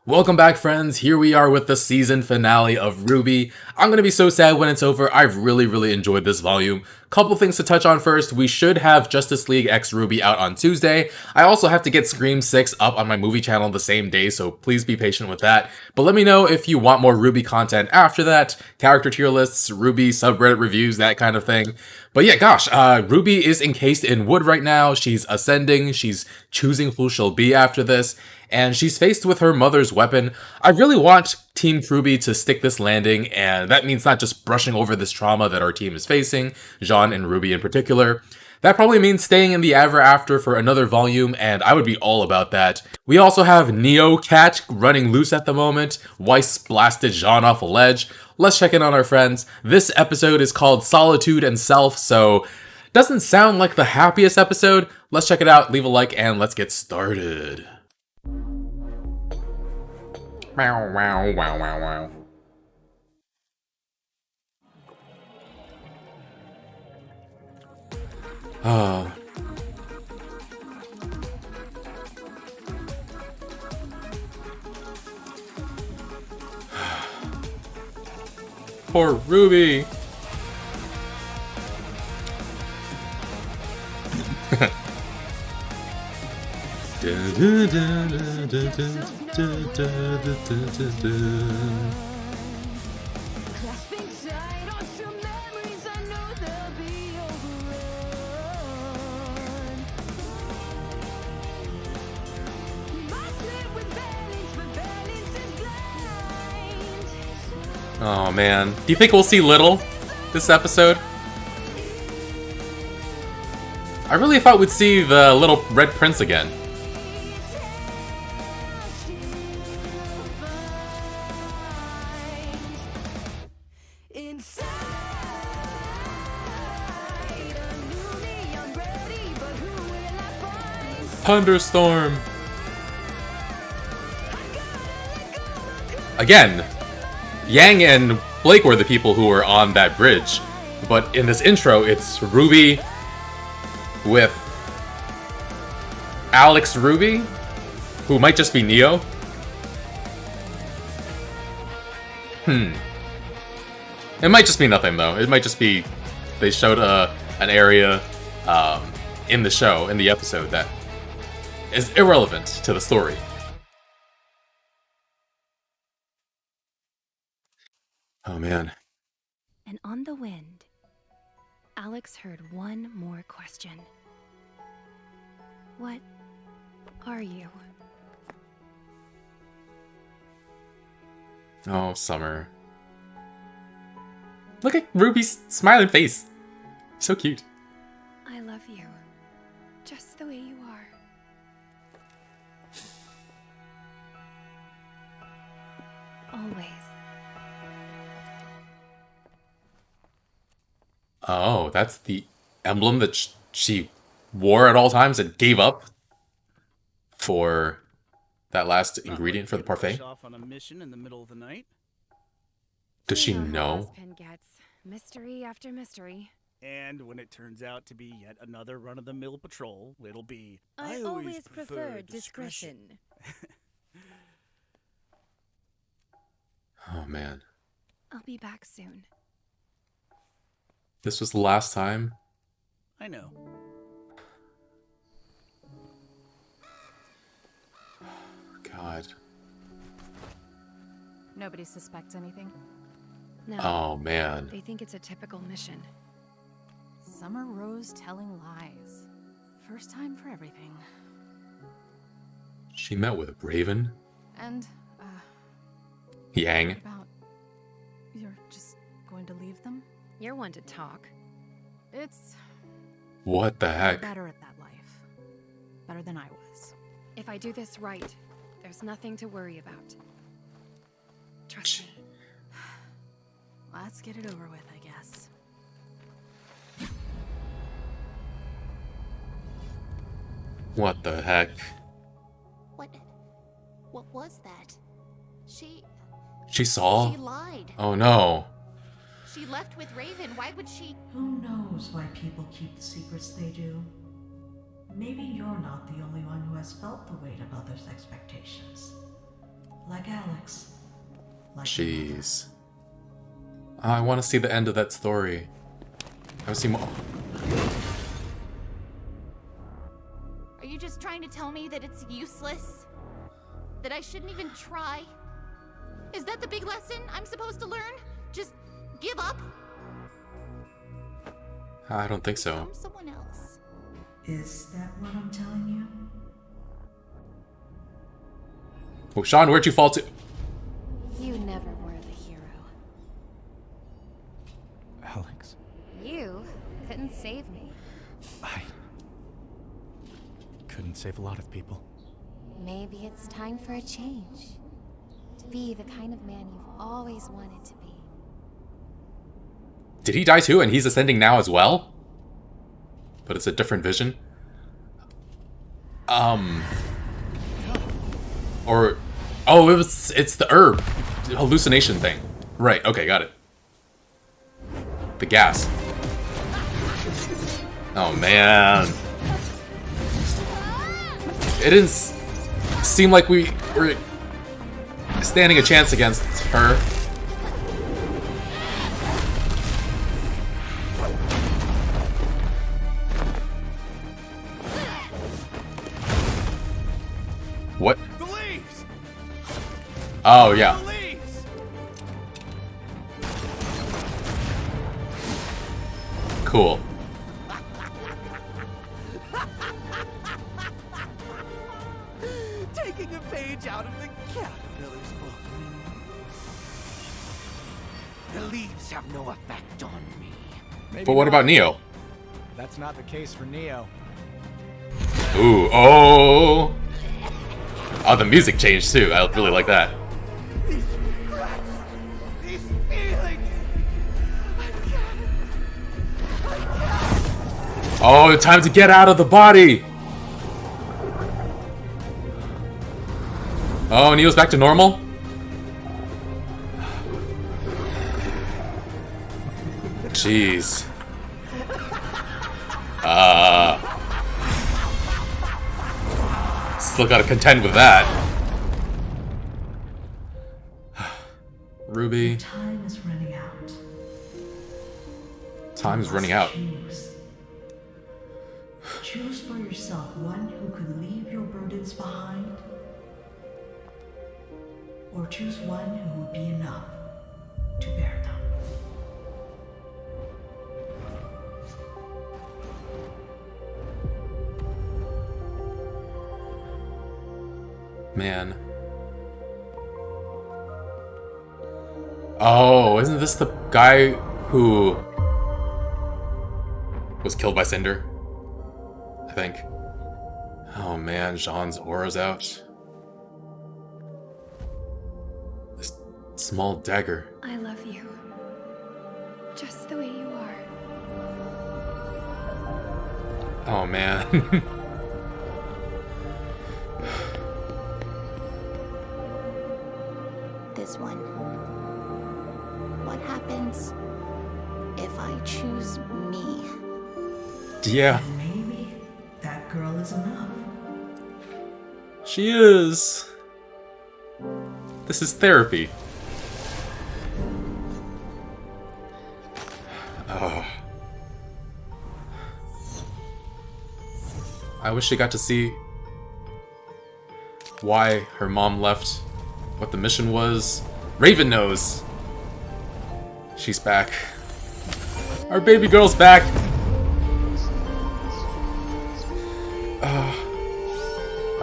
Welcome back, friends. Here we are with the season finale of RWBY. I'm gonna be so sad when it's over. I've really enjoyed this volume. Couple things to touch on first. We should have Justice League X RWBY out on Tuesday. I also have to get Scream 6 up on my movie channel the same day, so please be patient with that. But let me know if you want more RWBY content after that. Character tier lists, RWBY subreddit reviews, that kind of thing. But yeah, gosh, RWBY is encased in wood right now. She's ascending. She's choosing who she'll be after this. And she's faced with her mother's weapon. I really want Team RWBY to stick this landing, and that means not just brushing over this trauma that our team is facing, Jean and Ruby in particular. That probably means staying in the Ever After for another volume, and I would be all about that. We also have Neo Cat running loose at the moment. Weiss blasted Jean off a ledge. Let's check in on our friends. This episode is called Solitude and Self, so doesn't sound like the happiest episode. Let's check it out, leave a like, and let's get started. Wow, wow, wow, wow, wow. Oh. Poor Ruby. Oh man. Do you think we'll see Little this episode? I really thought we'd see the little Red Prince again. Thunderstorm! Again, Yang and Blake were the people who were on that bridge, but in this intro, it's RWBY with Alex RWBY, who might just be Neo. It might just be nothing, though. It might just be they showed an area in the show, in the episode, that is irrelevant to the story. Oh man. And on the wind, Alex heard one more question. What are you? Oh, Summer. Look at Ruby's smiling face. So cute. I love you. Just the way you are. Always. Oh, that's the emblem that she wore at all times and gave up for that last ingredient for the parfait. Off on a mission in the middle of the night. Does she know? Mystery after mystery. And when it turns out to be yet another run-of-the-mill patrol, it'll be, I always prefer discretion. Oh man. I'll be back soon. This was the last time? I know. God. Nobody suspects anything? No. Oh man. They think it's a typical mission. Summer Rose telling lies. First time for everything. She met with Raven? And, Yang? what about... You're just going to leave them? You're one to talk. It's... What the heck? better at that life. Better than I was. If I do this right, there's nothing to worry about. Trust me. Let's get it over with, I guess. What the heck? What was that? She saw? She lied. Oh no. She left with Raven. Why would she? Who knows why people keep the secrets they do? Maybe you're not the only one who has felt the weight of others' expectations. like Alex. Like Jeez. I want to see the end of that story. I want to see more. Are you just trying to tell me that it's useless? That I shouldn't even try? Is that the big lesson I'm supposed to learn? Just give up? I don't think so. Become someone else. Is that what I'm telling you? Oh, Sean, where'd you fall to? You never were the hero. Alex, You couldn't save me. I couldn't save a lot of people. Maybe it's time for a change. To be the kind of man you've always wanted to be. Did he die too? And he's ascending now as well? But it's a different vision? Or... Oh, it's the herb. Hallucination thing. Right, okay, got it. The gas. Oh, man. It didn't seem like we were standing a chance against her. What? The leaves! Oh, yeah. The leaves! Cool. Taking a page out of the caterpillar's book. The leaves have no effect on me. Maybe But what not. about Neo? That's not the case for Neo. Ooh, oh! Oh, the music changed too. I really like that. These regrets, these feelings. Oh, time to get out of the body! Oh, Neo's back to normal? Jeez. Still gotta contend with that. RWBY. Time is running out. Time's You running must out. Choose. Choose for yourself one who could leave your burdens behind, or choose one who will be enough to bear them. Man. Oh, isn't this the guy who was killed by Cinder? I think. Oh man, Jean's aura's out. This small dagger. I love you. Just the way you are. Oh man. This one. What happens if I choose me? Yeah, And maybe that girl is enough. she is. This is therapy. Oh. I wish she got to see why her mom left, what the mission was. Raven knows. She's back. Our baby girl's back.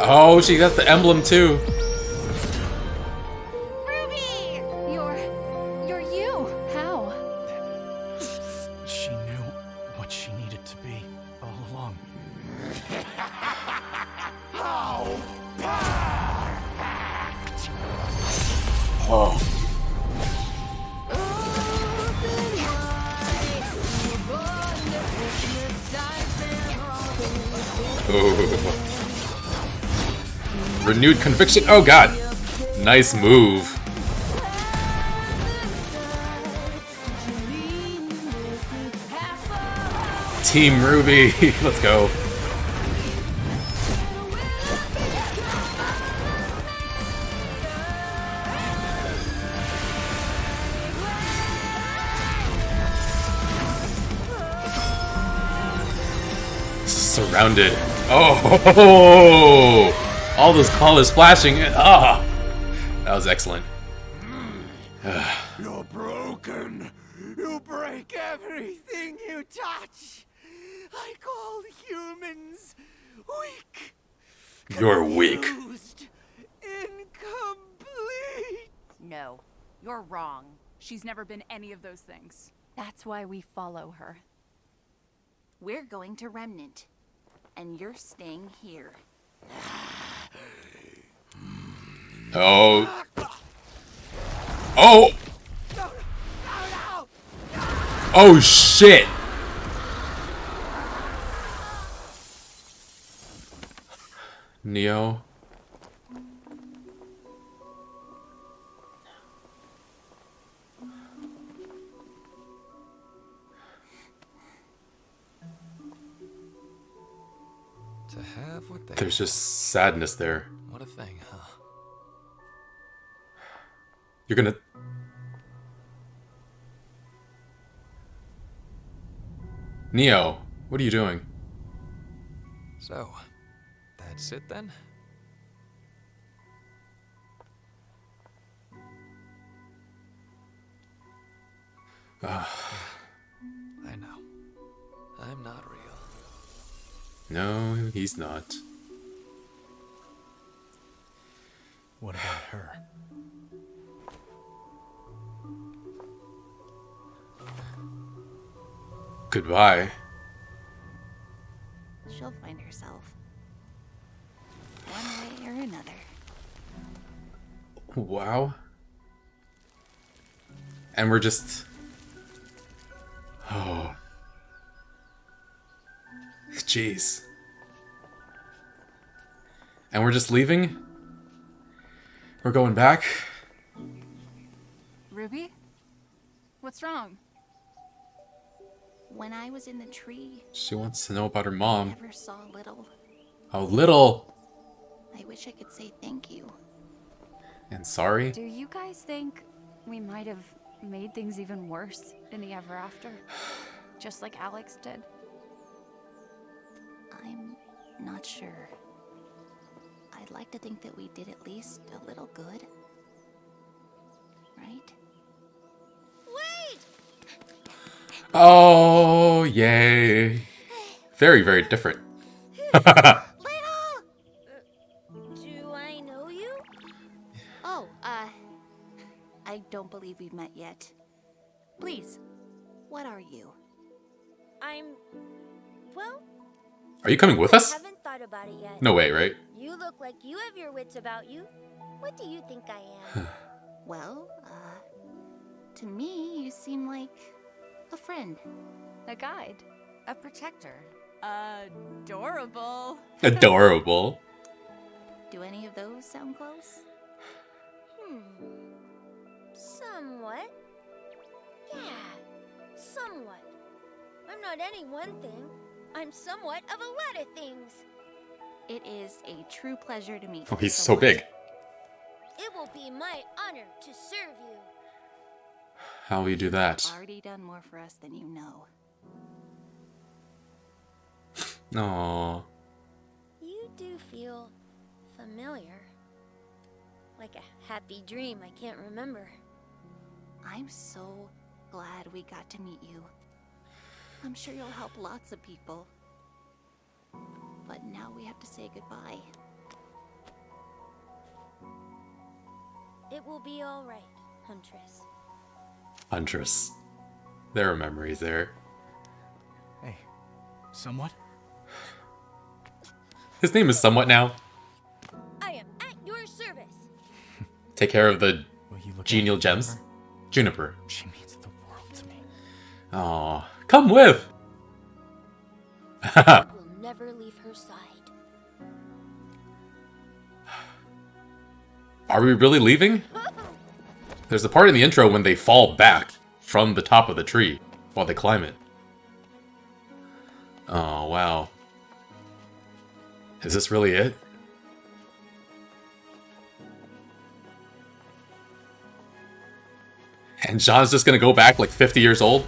Oh, she got the emblem too. RWBY! You're you. How? She knew what she needed to be all along. Oh. Ooh. Renewed conviction. Oh god. Nice move. Team RWBY. Let's go. Surrounded. Oh! All those colors flashing. Ah! That was excellent. You're broken. You break everything you touch. I call humans weak. You're weak. Confused, incomplete. No, you're wrong. She's never been any of those things. That's why we follow her. We're going to Remnant, and you're staying here. Oh. Oh! Oh shit! Neo. To have what they There's just sadness there. What a thing, huh? You're gonna... Neo, what are you doing? So, that's it then? I know. I'm not real. No, he's not. What about her? Goodbye. She'll find herself. One way or another. Wow. And we're just... Oh. Jeez. And we're just leaving? We're going back? Ruby? What's wrong? When I was in the tree, She wants to know about her mom. I never saw little. How little. I wish I could say thank you. And sorry. Do you guys think we might have made things even worse in the ever after? Just like Alex did? I'm not sure. I'd like to think that we did at least a little good. Right? Wait! Oh, yay. Very, very different. Little! Do I know you? Oh, I don't believe we've met yet. Please, what are you? Well, Are you coming with I us? haven't thought about it yet. No way, right? You look like you have your wits about you. What do you think I am? Well, to me, you seem like a friend. A guide. A protector. Adorable. Adorable. Do any of those sound close? Somewhat. Yeah, somewhat. I'm not any one thing. I'm somewhat of a lot of things. It is a true pleasure to meet Oh, you he's so so much. big. It will be my honor to serve you. How will you do that? Already done more for us than you know. Aww. You do feel familiar. Like a happy dream I can't remember. I'm so glad we got to meet you. I'm sure you'll help lots of people. But now we have to say goodbye. It will be all right, Huntress. Huntress. There are memories there. Hey, somewhat? His name is Somewhat now. I am at your service. Take care of the Will you look genial after gems. her? Juniper. She means the world to me. Aw. Come with! Will never leave her side. Are we really leaving? There's a part in the intro when they fall back from the top of the tree while they climb it. Oh, wow. Is this really it? And John's just gonna go back like 50 years old?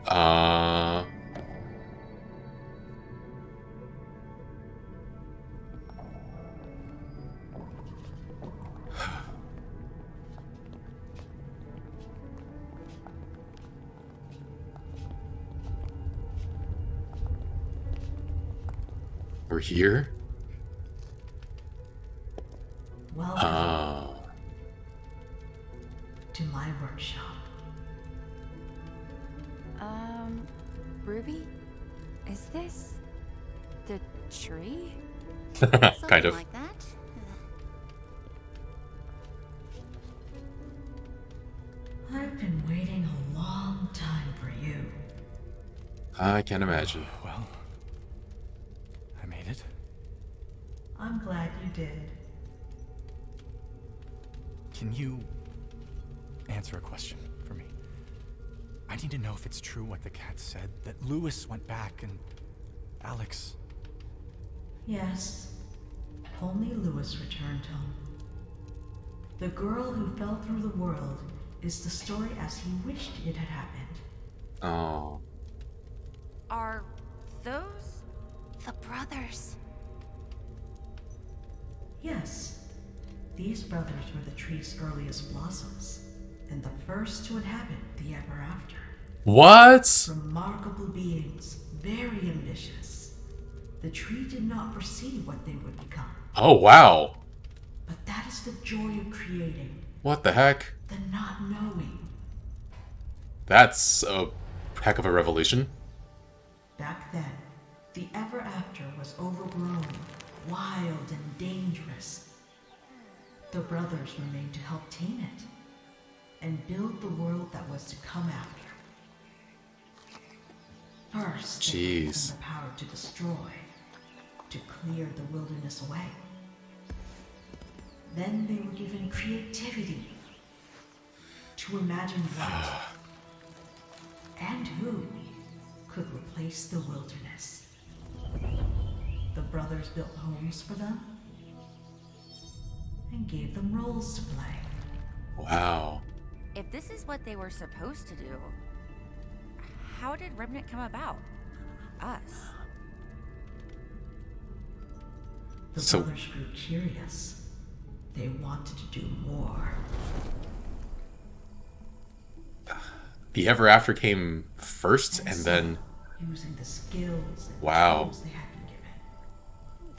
Uh... We're here? Welcome to my workshop. Ruby? Is this the tree? Kind of. Like that. I've been waiting a long time for you. I can imagine. Well, I made it. I'm glad you did. Can you answer a question for me? I need to know if it's true what the cat said, that Lewis went back and Alex... Yes, only Lewis returned home. The girl who fell through the world is the story as he wished it had happened. Oh. Are those? The brothers. Yes, these brothers were the tree's earliest blossoms, and the first to inhabit the ever after. What? Remarkable beings, very ambitious. The tree did not foresee what they would become. Oh, wow. But that is the joy of creating, What the heck? the not knowing. That's a heck of a revelation. Back then, the ever after was overgrown, wild and dangerous. The brothers remained to help tame it and build the world that was to come after. First, they gave Jeez. them the power to destroy, to clear the wilderness away. Then they were given creativity to imagine what and who could replace the wilderness. The brothers built homes for them and gave them roles to play. Wow. If this is what they were supposed to do, how did Remnant come about? Us. The So- brothers grew curious. They wanted to do more. The Ever After came first, and so, then... using the skills and Wow. tools they had been given,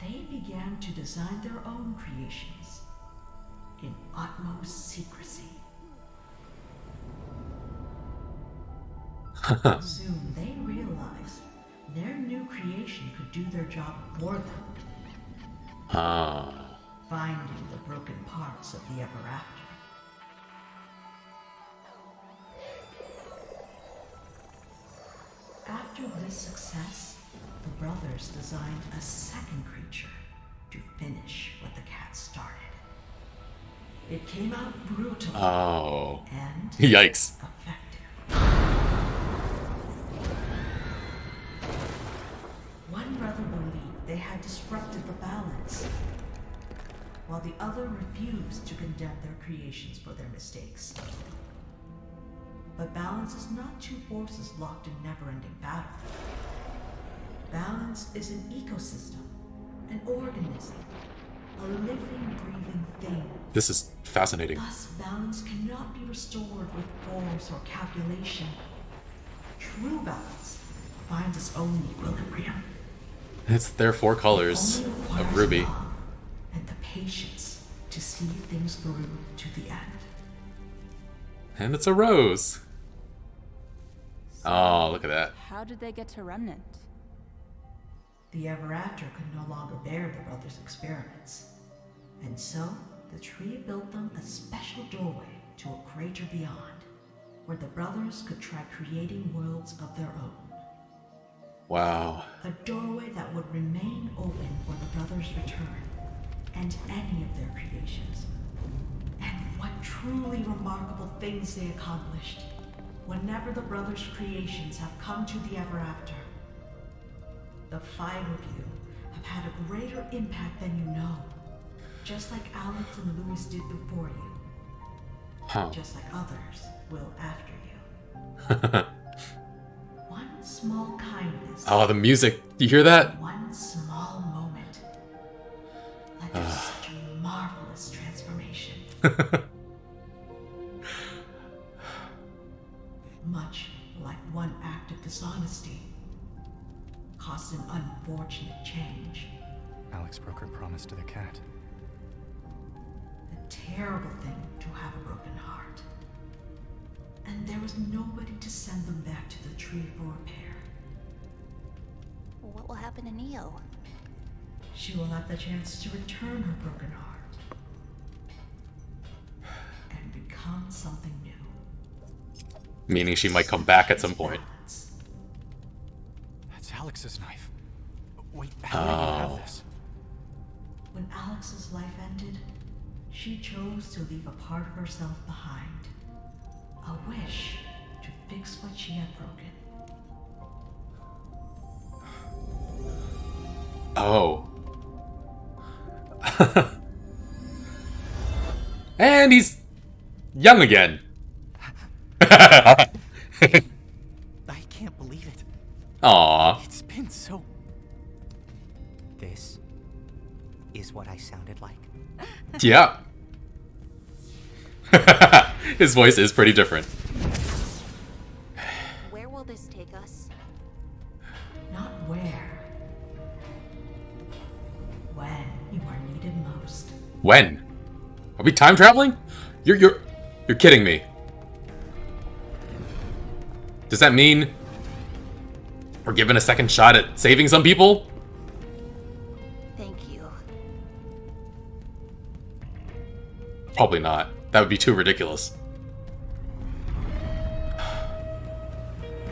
they began to design their own creations in utmost secrecy. Soon they realized their new creation could do their job for them, finding the broken parts of the ever after. After this success, the brothers designed a second creature to finish what the cat started. It came out brutally Oh. and Yikes. effective. One brother believed they had disrupted the balance, while the other refused to condemn their creations for their mistakes. But balance is not two forces locked in never-ending battle. Balance is an ecosystem, an organism, a living, breathing thing. This is fascinating. Thus, balance cannot be restored with force or calculation. True balance finds its own equilibrium. It's their four colors Only of requires RWBY. love and the patience to see things through to the end. And it's a rose. Oh, look at that. How did they get to Remnant? The ever after could no longer bear the brothers' experiments, and so the tree built them a special doorway to a greater beyond, where the brothers could try creating worlds of their own. Wow. A doorway that would remain open for the brothers' return, and any of their creations. And what truly remarkable things they accomplished, whenever the brothers' creations have come to the ever after. The five of you have had a greater impact than you know, just like Alex and Lewis did before you, Huh. just like others will after you. small kindness. Oh, the music. You hear that? One small moment led to such a marvelous transformation. Much like one act of dishonesty caused an unfortunate change. Alex broke her promise to the cat. A terrible thing to have a broken heart. And there was nobody to send them back to the tree for repair. What will happen to Neo? She will have the chance to return her broken heart and become something new. Meaning she might come back at some point. That's Alex's knife. Wait, how did you have this? When Alex's life ended, she chose to leave a part of herself behind. A wish to fix what she had broken. Oh. And he's young again. I can't believe it. Aww. It's been so... This is what I sounded like. Yeah. His voice is pretty different. Where will this take us? Not where. When you are needed most. When? Are we time traveling? You're kidding me. Does that mean we're given a second shot at saving some people? Thank you. Probably not. That would be too ridiculous.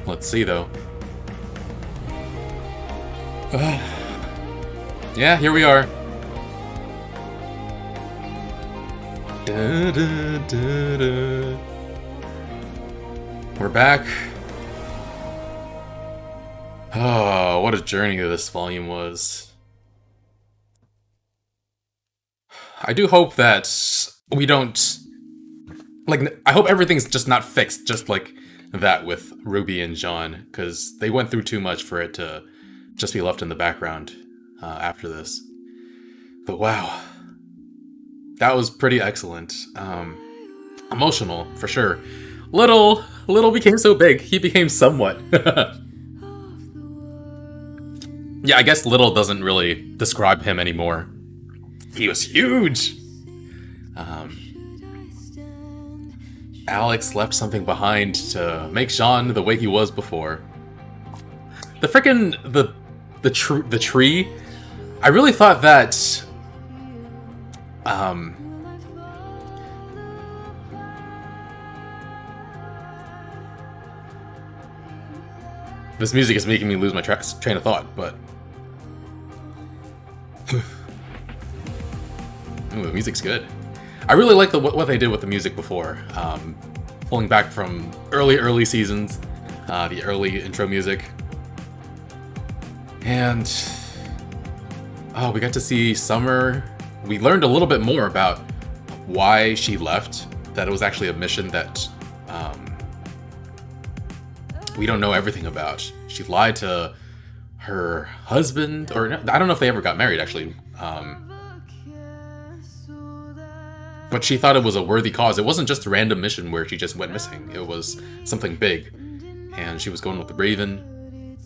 Let's see, though. Yeah, here we are. Da, da, da, da. We're back. Oh, what a journey this volume was. I do hope that we don't... Like, I hope everything's just not fixed, just like that with Ruby and John, because they went through too much for it to just be left in the background after this. But wow. That was pretty excellent. Emotional, for sure. Little became so big, he became somewhat. Yeah, I guess Little doesn't really describe him anymore. He was huge! Alex left something behind to make Jean the way he was before. The frickin' the tree. I really thought that this music is making me lose my train of thought, but ooh, the music's good. I really like what they did with the music before, pulling back from early seasons, the early intro music, and we got to see Summer. We learned a little bit more about why she left. That it was actually a mission that we don't know everything about. She lied to her husband, or I don't know if they ever got married actually. But she thought it was a worthy cause. It wasn't just a random mission where she just went missing. It was something big. And she was going with the Raven.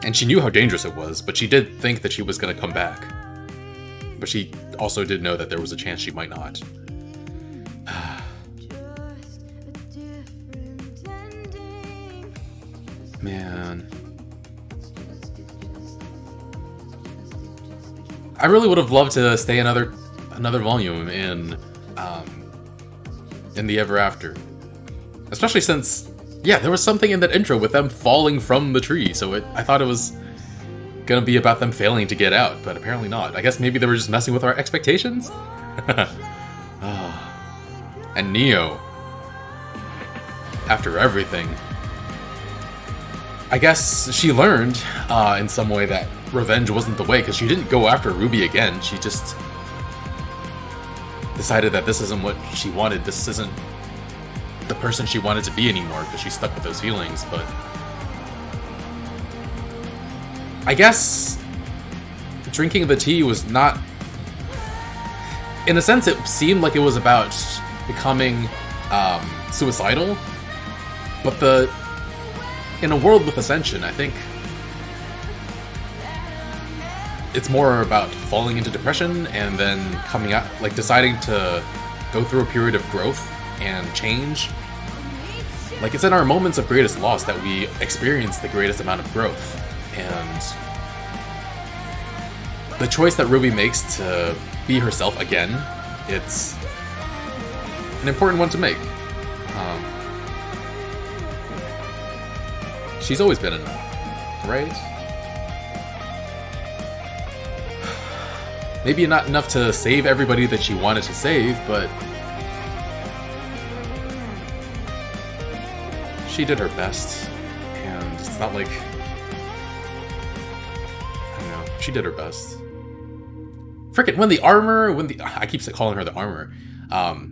And she knew how dangerous it was, but she did think that she was going to come back. But she also did know that there was a chance she might not. Man. I really would have loved to stay another volume in the Ever After. Especially since, yeah, there was something in that intro with them falling from the tree, so I thought it was gonna be about them failing to get out, but apparently not. I guess maybe they were just messing with our expectations? And Neo, after everything, I guess she learned in some way that revenge wasn't the way, because she didn't go after Ruby again. She just decided that this isn't what she wanted. This isn't the person she wanted to be anymore because she's stuck with those feelings, but I guess drinking the tea was not... In a sense, it seemed like it was about becoming suicidal, but in a world with ascension, I think it's more about falling into depression and then coming out, like deciding to go through a period of growth and change. Like, it's in our moments of greatest loss that we experience the greatest amount of growth. And the choice that RWBY makes to be herself again, it's an important one to make. She's always been enough, right? Maybe not enough to save everybody that she wanted to save, but she did her best, and it's not like, I don't know, she did her best. Frickin', I keep calling her the armor,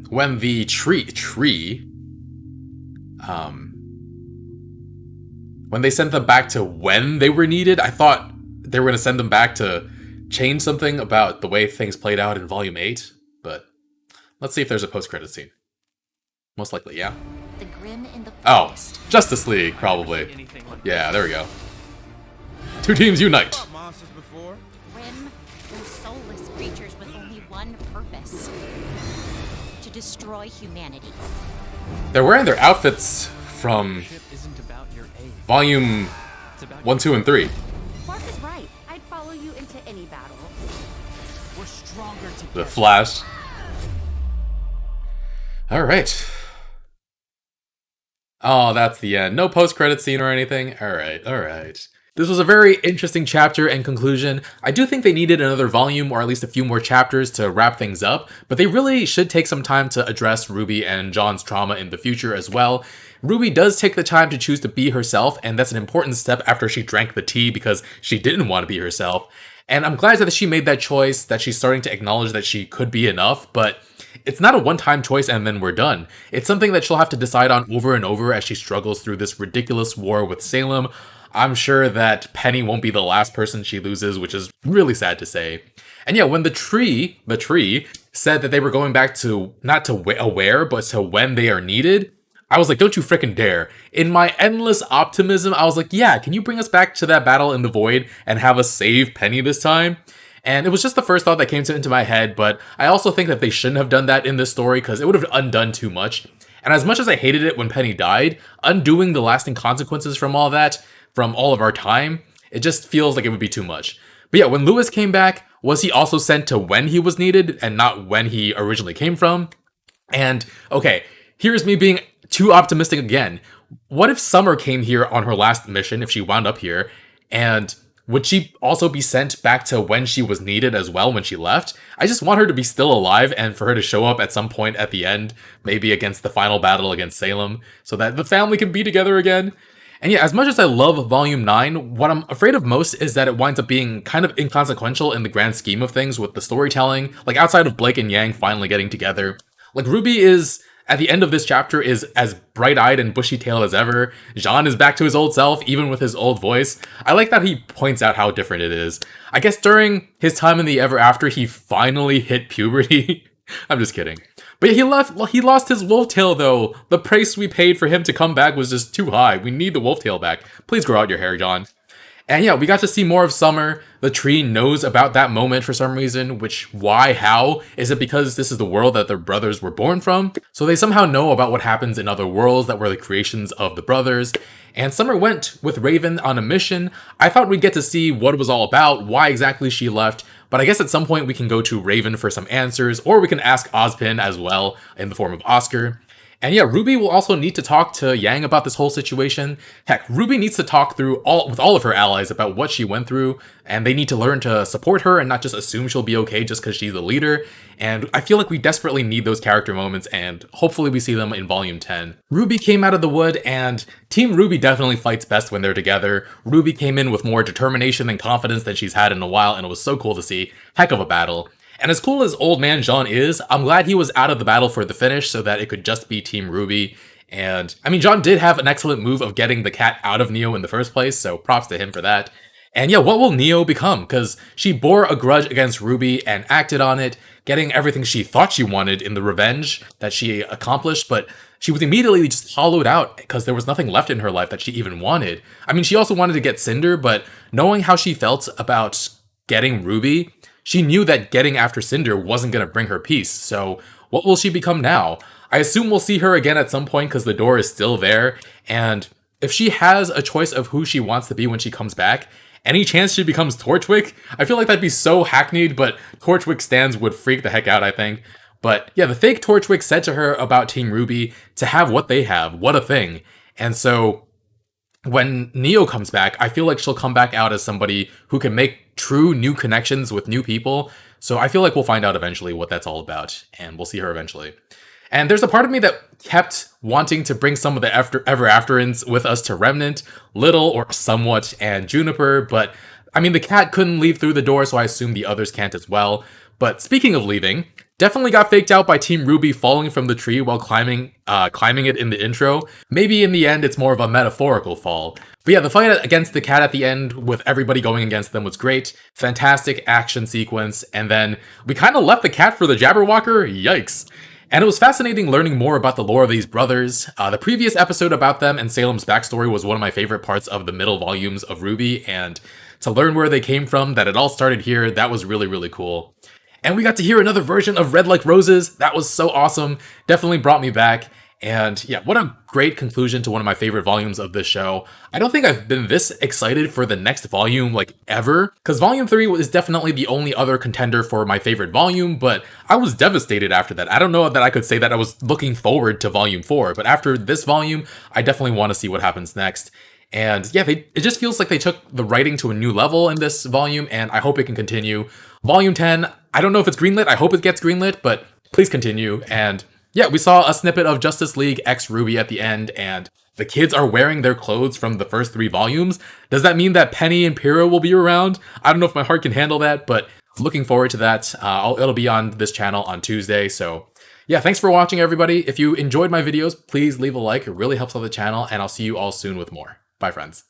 when the tree, when they sent them back to when they were needed, I thought they were going to send them back to change something about the way things played out in Volume 8, but let's see if there's a post-credit scene. Most likely, yeah. The grim in the forest. Oh, Justice League, probably. Yeah, there we go. Two teams unite! Grim and soulless creatures with only one purpose. To destroy humanity. They're wearing their outfits from Volume 1, 2, and 3. Mark is right. I'd follow you into any battle. We're stronger together. The Flash. Alright. Oh, that's the end. No post-credit scene or anything? Alright. This was a very interesting chapter and conclusion. I do think they needed another volume or at least a few more chapters to wrap things up, but they really should take some time to address RWBY and John's trauma in the future as well. RWBY does take the time to choose to be herself, and that's an important step after she drank the tea because she didn't want to be herself. And I'm glad that she made that choice, that she's starting to acknowledge that she could be enough, but it's not a one-time choice and then we're done. It's something that she'll have to decide on over and over as she struggles through this ridiculous war with Salem. I'm sure that Penny won't be the last person she loses, which is really sad to say. And yeah, when the tree said that they were going back to, not to where, but to when they are needed, I was like, don't you frickin' dare. In my endless optimism, I was like, yeah, can you bring us back to that battle in the void and have us save Penny this time? And it was just the first thought that came into my head, but I also think that they shouldn't have done that in this story because it would have undone too much. And as much as I hated it when Penny died, undoing the lasting consequences from all that, from all of our time, it just feels like it would be too much. But yeah, when Lewis came back, was he also sent to when he was needed and not when he originally came from? And okay, here's me being too optimistic again. What if Summer came here on her last mission, if she wound up here, and would she also be sent back to when she was needed as well when she left? I just want her to be still alive and for her to show up at some point at the end, maybe against the final battle against Salem, so that the family can be together again. And yeah, as much as I love Volume 9, what I'm afraid of most is that it winds up being kind of inconsequential in the grand scheme of things with the storytelling, like outside of Blake and Yang finally getting together. Like, RWBY is, at the end of this chapter, is as bright-eyed and bushy-tailed as ever. Jean is back to his old self, even with his old voice. I like that he points out how different it is. I guess during his time in the Ever After, he finally hit puberty. I'm just kidding. But yeah, he lost his wolf tail though. The price we paid for him to come back was just too high. We need the wolf tail back. Please grow out your hair, John. And yeah, we got to see more of Summer. The tree knows about that moment for some reason, how? Is it because this is the world that their brothers were born from? So they somehow know about what happens in other worlds that were the creations of the brothers. And Summer went with Raven on a mission. I thought we'd get to see what it was all about, why exactly she left, but I guess at some point we can go to Raven for some answers, or we can ask Ozpin as well in the form of Oscar. And yeah, RWBY will also need to talk to Yang about this whole situation. Heck, RWBY needs to talk with all of her allies about what she went through, and they need to learn to support her and not just assume she'll be okay just because she's the leader. And I feel like we desperately need those character moments, and hopefully we see them in Volume 10. RWBY came out of the wood, and Team RWBY definitely fights best when they're together. RWBY came in with more determination and confidence than she's had in a while, and it was so cool to see. Heck of a battle. And as cool as Old Man Jean is, I'm glad he was out of the battle for the finish so that it could just be Team RWBY. And I mean, John did have an excellent move of getting the cat out of Neo in the first place, so props to him for that. And yeah, what will Neo become? Because she bore a grudge against RWBY and acted on it, getting everything she thought she wanted in the revenge that she accomplished, but she was immediately just hollowed out because there was nothing left in her life that she even wanted. I mean, she also wanted to get Cinder, but knowing how she felt about getting RWBY, she knew that getting after Cinder wasn't going to bring her peace. So what will she become now? I assume we'll see her again at some point because the door is still there. And if she has a choice of who she wants to be when she comes back, any chance she becomes Torchwick? I feel like that'd be so hackneyed, but Torchwick stands would freak the heck out, I think. But yeah, the fake Torchwick said to her about Team RWBY to have what they have. What a thing. And so when Neo comes back, I feel like she'll come back out as somebody who can make true new connections with new people. So I feel like we'll find out eventually what that's all about, and we'll see her eventually. And there's a part of me that kept wanting to bring some of the Ever Afterins with us to Remnant, Little or Somewhat, and Juniper, but I mean, the cat couldn't leave through the door, so I assume the others can't as well. But speaking of leaving, definitely got faked out by Team RWBY falling from the tree while climbing it in the intro. Maybe in the end, it's more of a metaphorical fall. But yeah, the fight against the cat at the end with everybody going against them was great. Fantastic action sequence. And then we kind of left the cat for the Jabberwocker. Yikes. And it was fascinating learning more about the lore of these brothers. The previous episode about them and Salem's backstory was one of my favorite parts of the middle volumes of RWBY, and to learn where they came from, that it all started here, that was really, really cool. And we got to hear another version of Red Like Roses. That was so awesome. Definitely brought me back. And yeah, what a great conclusion to one of my favorite volumes of this show. I don't think I've been this excited for the next volume, like, ever. Because Volume 3 is definitely the only other contender for my favorite volume, but I was devastated after that. I don't know that I could say that I was looking forward to Volume 4, but after this volume, I definitely want to see what happens next. And yeah, it just feels like they took the writing to a new level in this volume, and I hope it can continue. Volume 10, I don't know if it's greenlit. I hope it gets greenlit, but please continue. And yeah, we saw a snippet of Justice League X RWBY at the end, and the kids are wearing their clothes from the first 3 volumes. Does that mean that Penny and Pyro will be around? I don't know if my heart can handle that, but looking forward to that. It'll be on this channel on Tuesday, so yeah, thanks for watching, everybody. If you enjoyed my videos, please leave a like. It really helps out the channel, and I'll see you all soon with more. Bye, friends.